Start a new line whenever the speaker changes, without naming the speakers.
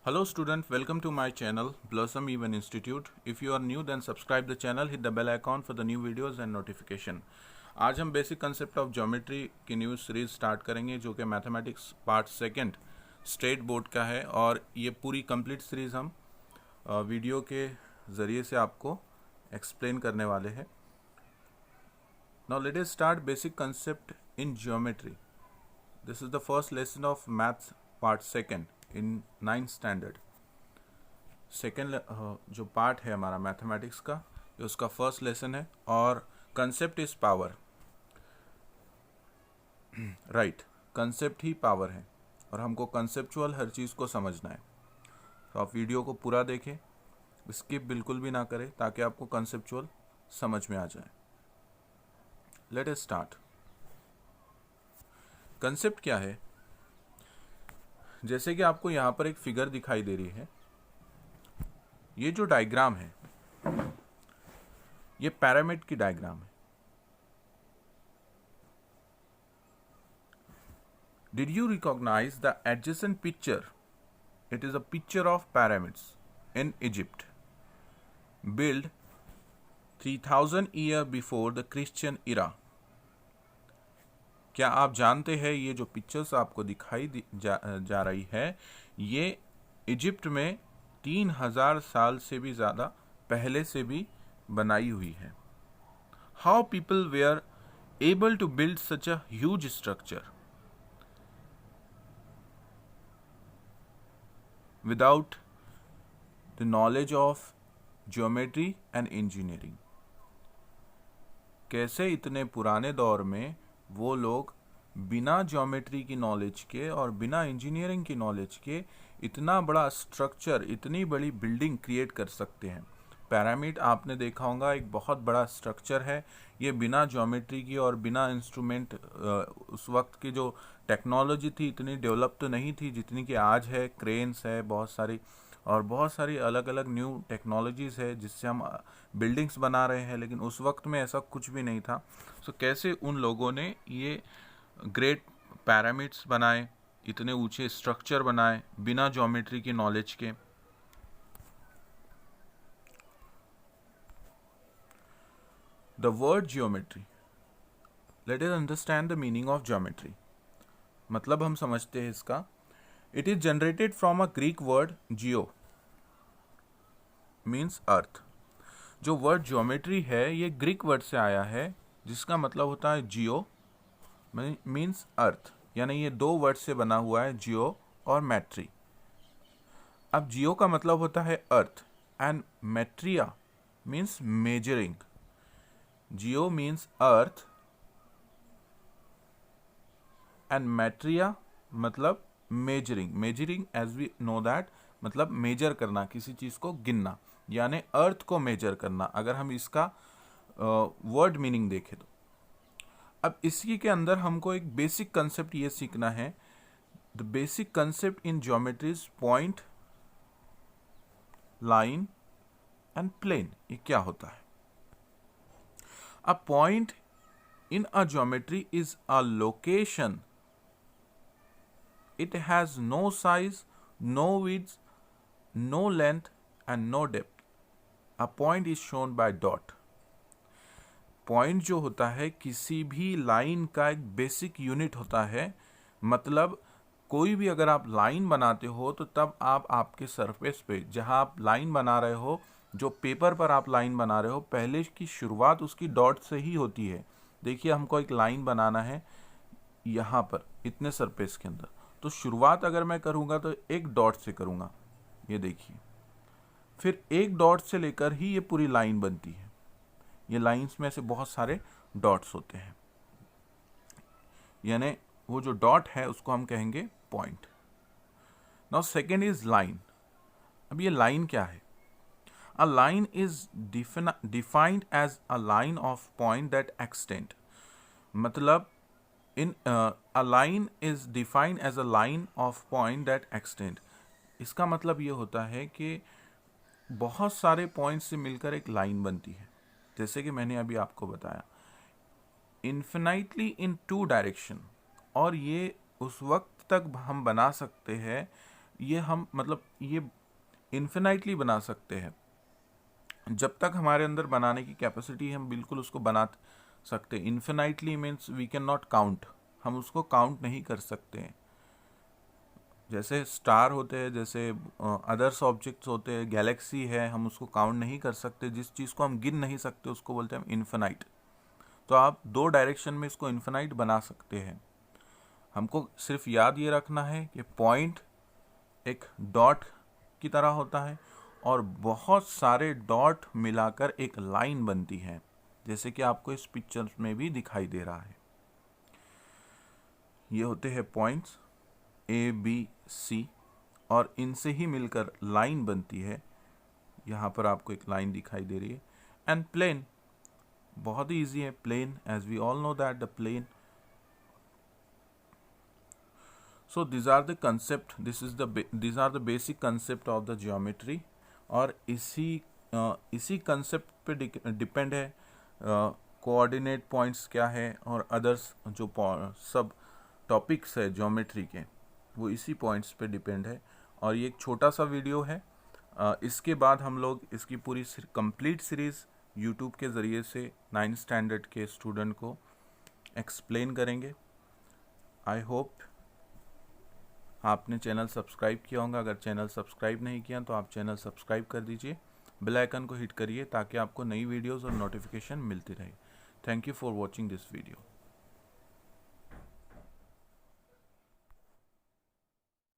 Hello student, welcome to my channel Blossom Even Institute. If you are new then subscribe the channel, hit the bell icon for the new videos and notification. आज हम basic concept of geometry की new series start करेंगे जो कि mathematics part second state board का है और ये पूरी कंप्लीट सीरीज हम वीडियो के ज़रिए से आपको एक्सप्लेन करने वाले हैं. Now let us start basic concept in geometry. This is the first lesson of maths part second in 9th standard. Second जो पार्ट है हमारा मैथमेटिक्स का, ये उसका फर्स्ट लेसन है और concept is power. Right, concept he power है और हमको कंसेप्चुअल हर चीज़ को समझना है. तो आप वीडियो को पूरा देखें, स्किप बिल्कुल भी ना करें ताकि आपको कंसेप्चुअल समझ में आ जाए. Let us start. कंसेप्ट क्या है? जैसे कि आपको यहाँ पर एक फिगर दिखाई दे रही है. ये जो डायग्राम है ये पिरामिड की डायग्राम है. Did you recognize the adjacent picture? It is a picture of pyramids in Egypt, built 3000 years before the Christian era. क्या आप जानते हैं ये जो पिक्चर्स आपको दिखाई जा रही है ये इजिप्ट में 3000 साल से भी ज़्यादा पहले से भी बनाई हुई है. How people were able to build such a huge structure without the knowledge of geometry and engineering. कैसे इतने पुराने दौर में वो लोग बिना ज्योमेट्री की नॉलेज के और बिना इंजीनियरिंग की नॉलेज के इतना बड़ा स्ट्रक्चर, इतनी बड़ी बिल्डिंग क्रिएट कर सकते हैं. पिरामिड आपने देखा होगा एक बहुत बड़ा स्ट्रक्चर है. ये बिना ज्योमेट्री की और बिना इंस्ट्रूमेंट, उस वक्त की जो टेक्नोलॉजी थी इतनी डेवलप तो नहीं थी जितनी कि आज है. क्रेन्स है बहुत सारी अलग अलग न्यू टेक्नोलॉजीज़ है जिससे हम बिल्डिंग्स बना रहे हैं, लेकिन उस वक्त में ऐसा कुछ भी नहीं था. सो कैसे उन लोगों ने ये ग्रेट पिरामिड्स बनाए, इतने ऊंचे स्ट्रक्चर बनाए बिना ज्योमेट्री की नॉलेज के. The word geometry, let us understand the meaning of geometry. मतलब हम समझते हैं इसका. It is generated from a Greek word Jio, means अर्थ. जो वर्ड ज्योमेट्री है ये ग्रीक वर्ड से आया है जिसका मतलब होता है जियो, मीन्स अर्थ. यानी ये दो वर्ड से बना हुआ है, जियो और मैट्री. अब जियो का मतलब होता है earth and metria means measuring. Geo means earth and metria मतलब measuring. Measuring as we know that मतलब मेजर करना, किसी चीज को गिनना, यानी अर्थ को मेजर करना, अगर हम इसका वर्ड मीनिंग देखें तो. अब इसी के अंदर हमको एक बेसिक कंसेप्ट ये सीखना है. The basic concept in geometry is point, line and plane. ये क्या होता है? A point in a geometry is a location. It has no size, no width, no length and no depth. A point is shown by dot. Point जो होता है किसी भी line का एक बेसिक यूनिट होता है. मतलब कोई भी अगर आप लाइन बनाते हो तो तब आप आपके सरफेस पे जहां आप लाइन बना रहे हो, जो पेपर पर आप लाइन बना रहे हो, पहले की शुरुआत उसकी डॉट से ही होती है. देखिए हमको एक लाइन बनाना है यहाँ पर इतने सरफेस के अंदर, तो शुरुआत अगर मैं करूँगा तो एक डॉट से करूँगा, ये देखिए. फिर एक डॉट से लेकर ही ये पूरी लाइन बनती है. ये लाइंस में से बहुत सारे डॉट्स होते हैं, यानी वो जो डॉट है उसको हम कहेंगे point. Now second is line. अब ये लाइन क्या है? A line is defined as a line of point that extend. मतलब a line is defined as a line of point that extend. इसका मतलब ये होता है कि बहुत सारे पॉइंट से मिलकर एक लाइन बनती है. जैसे कि मैंने अभी आपको बताया, इन्फिनाइटली इन टू डायरेक्शन. और ये उस वक्त तक हम बना सकते हैं ये हम मतलब ये इन्फिनाइटली बना सकते हैं। जब तक हमारे अंदर बनाने की कैपेसिटी है हम बिल्कुल उसको बना सकते। Infinitely means we can not count, हम उसको काउंट नहीं कर सकते हैं। जैसे स्टार होते हैं, जैसे अदर्स ऑब्जेक्ट्स होते हैं, गैलेक्सी है, हम उसको काउंट नहीं कर सकते। जिस चीज़ को हम गिन नहीं सकते उसको बोलते हैं हम इन्फिनाइट। तो आप 2 डायरेक्शन में इसको इन्फिनाइट बना सकते हैं। हमको सिर्फ याद ये रखना है कि पॉइंट एक डॉट की तरह होता है और बहुत सारे डॉट मिलाकर एक लाइन बनती है, जैसे कि आपको इस पिक्चर में भी दिखाई दे रहा है। ये होते हैं पॉइंट्स ए बी सी और इनसे ही मिलकर लाइन बनती है। यहाँ पर आपको एक लाइन दिखाई दे रही है। एंड प्लेन बहुत ही ईजी है। Plane, as we all know that the plane, so these are the concept, these are the basic concept of the geometry। और इसी कंसेप्ट पे डिपेंड है कोऑर्डिनेट पॉइंट्स क्या है और अदर्स जो सब टॉपिक्स है ज्योमेट्री के, वो इसी पॉइंट्स पे डिपेंड है। और ये एक छोटा सा वीडियो है। इसके बाद हम लोग इसकी पूरी कंप्लीट सीरीज़ यूट्यूब के ज़रिए से 9th स्टैंडर्ड के स्टूडेंट को एक्सप्लेन करेंगे। आई होप आपने चैनल सब्सक्राइब किया होगा। अगर चैनल सब्सक्राइब नहीं किया तो आप चैनल सब्सक्राइब कर दीजिए, बेल आइकन को हिट करिए ताकि आपको नई वीडियोस और नोटिफिकेशन मिलती रहे। Thank you for watching this video.